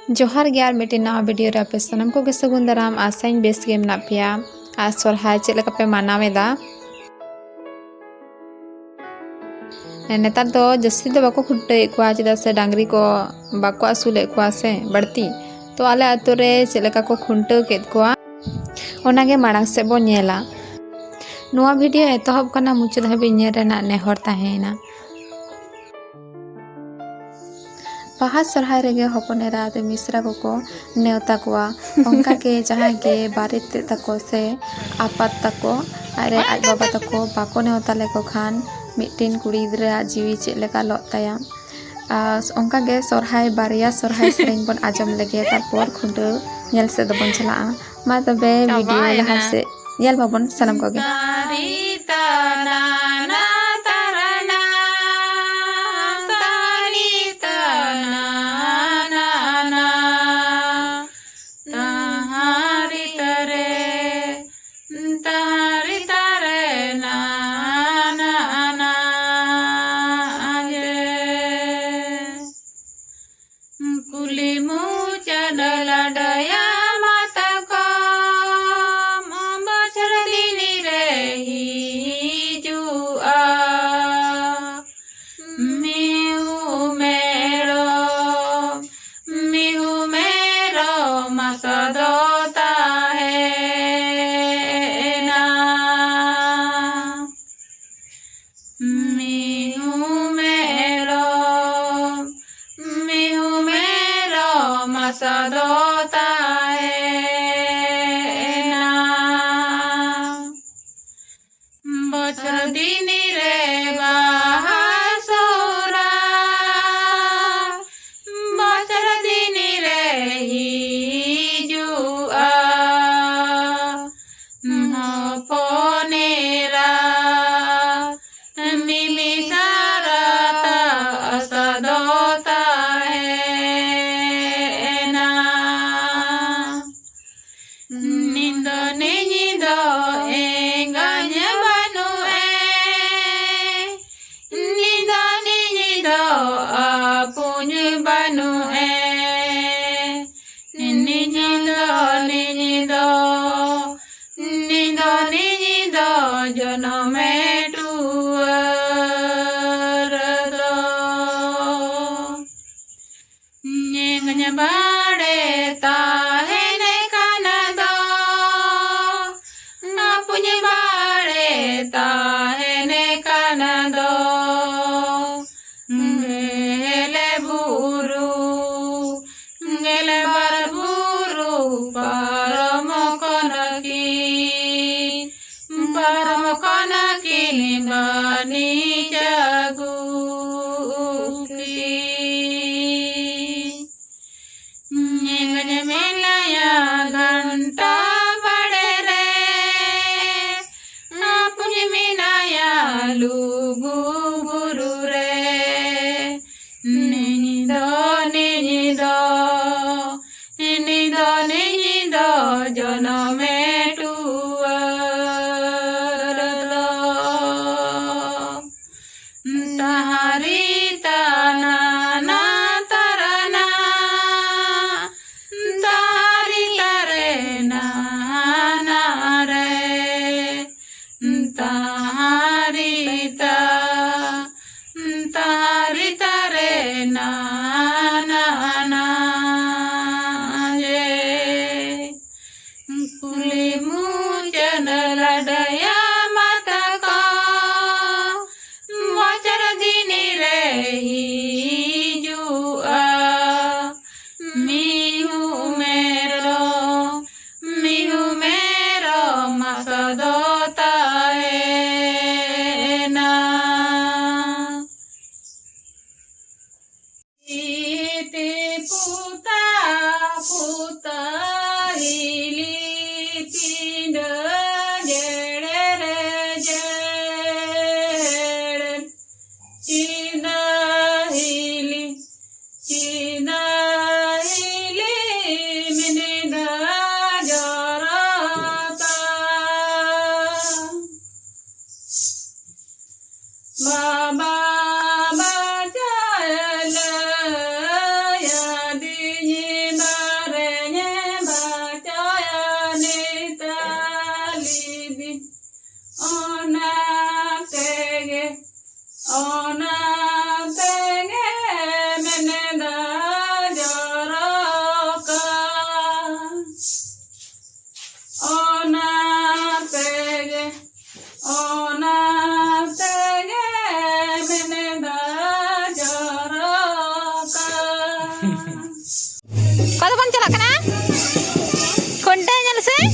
जोहार ग्यार मिट्टी नवा वीडियो रे पे सनम को के सगुन दाराम आसाइन बेस के मना पिया आ सोरहाय चेक लेका पे मानावेदा नेतार तो जस्ती तो बाको खुट्टे को चेदा से डांगरी को बाको आसुले को से बढ़ती तो आले आतो रे चेक लेका को खुंटे केद को ओनागे माड़ांग से बो नेला नुआ वीडियो एतहब कना मुचाद हाबि नेल रेना नेहर ताहेना बाहा सरहाय रेगे हपनेरा ते मिश्रा को नेवता कोआ उनका के जहाँ के बारित तको से आपात तको अरे आज बाबा तको बाको नेवता लेको खान मिट्टिन कुड़ी गिद्रा जीवी चेक लेका लताया उनका के सरहाय बारिया सरहाय सेरेंग बन आजम लगे तारपर खुंटो नेल से दबन चला मा तबे वीडियो लहा से नेल बाबन सनम को गे सदोता है ना बचर दिन रे बासुरा बचर दिन रे हिजुआ हपनेरा milli सारता सदोता Bade tahene kanado, napunya bade tahene kanado, ngele barburu paramokonaki bani jaguki. घंटा बड़े रे पुण्य मिनाया लुगु गुरु रे निदो निदो निदो निदो जनमे टुअर दो तारी तना Baba bajal ya di Kau bang celak kena? Kontenya sih?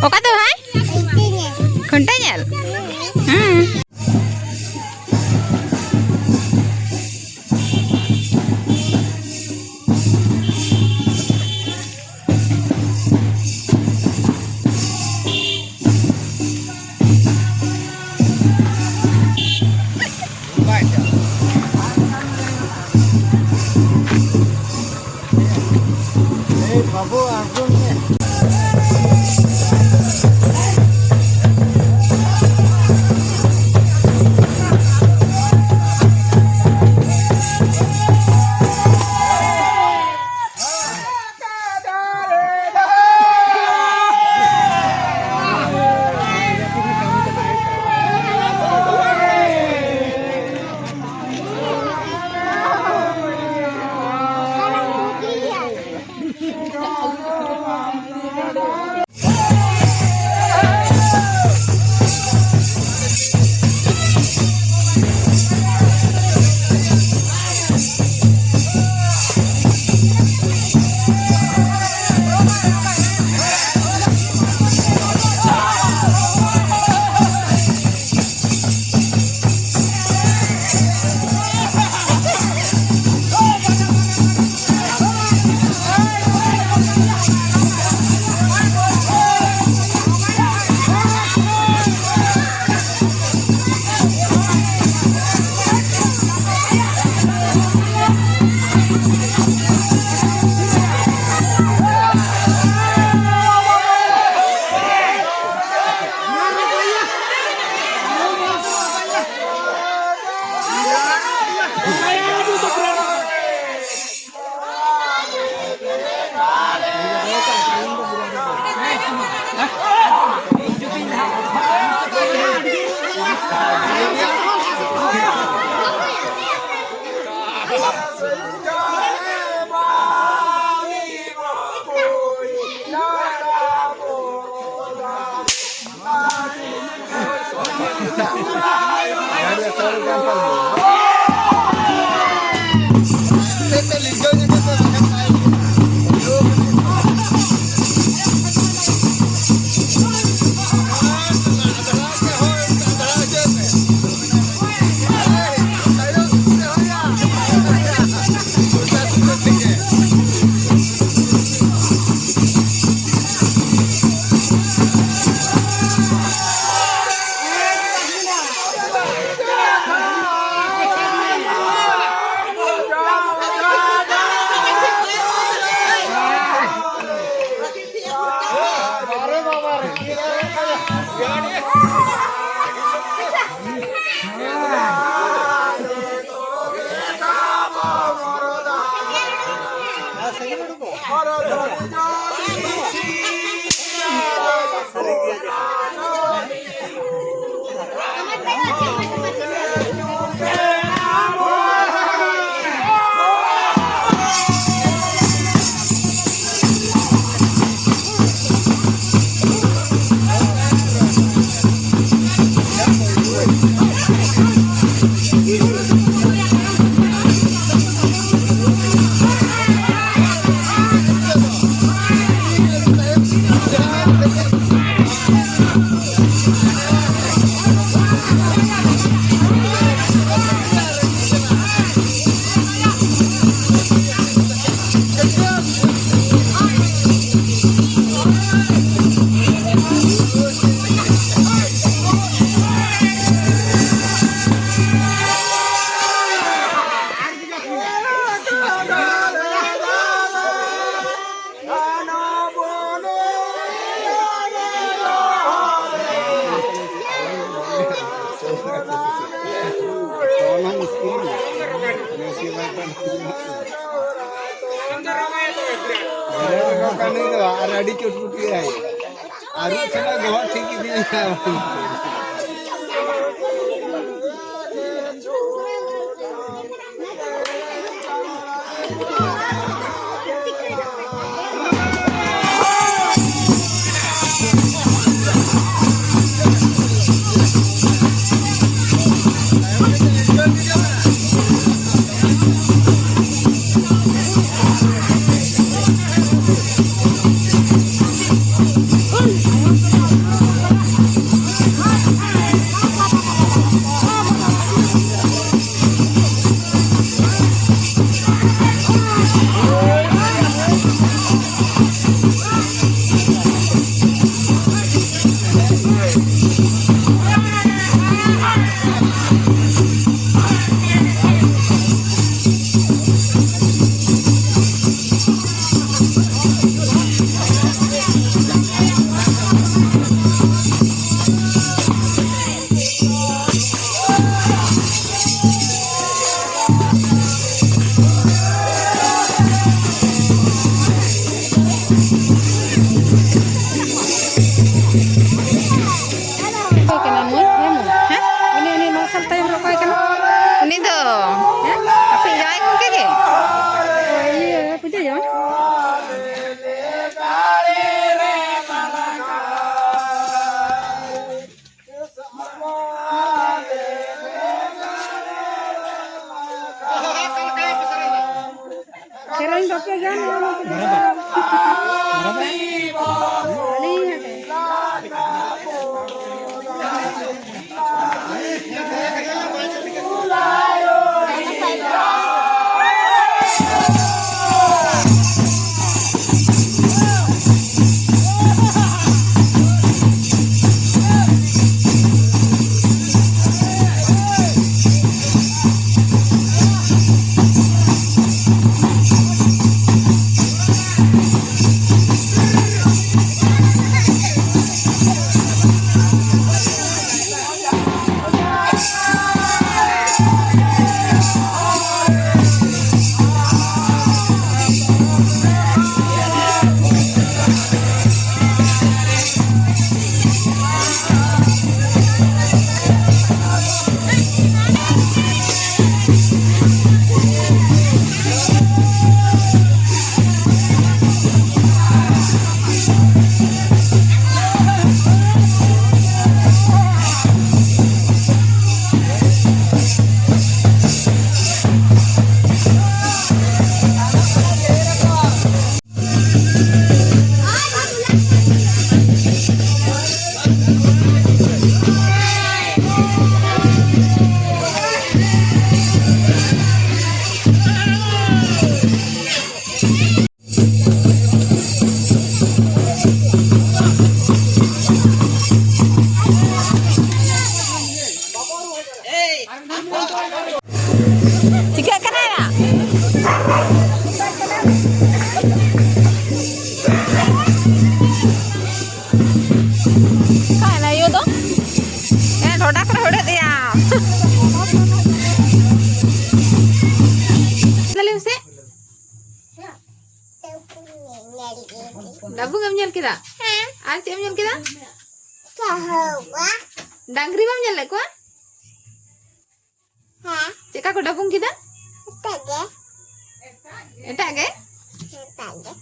Oka tuh hai? Kontenya. Babu Agung nih. Ada cuti ya. Aru sana gawat ठीक ini. Dabung em nyel kita? Ar cem nyel kita? Dangri bam nyel ko? Cek ko dabung kita? Eta ge?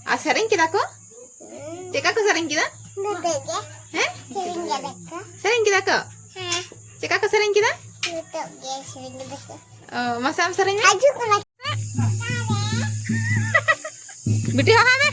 A sering kita ko? Cek ko sering kita? Heh? Sering kita ko? Cek ko sering kita? Oh, masa am sering? Bitti ho ha me?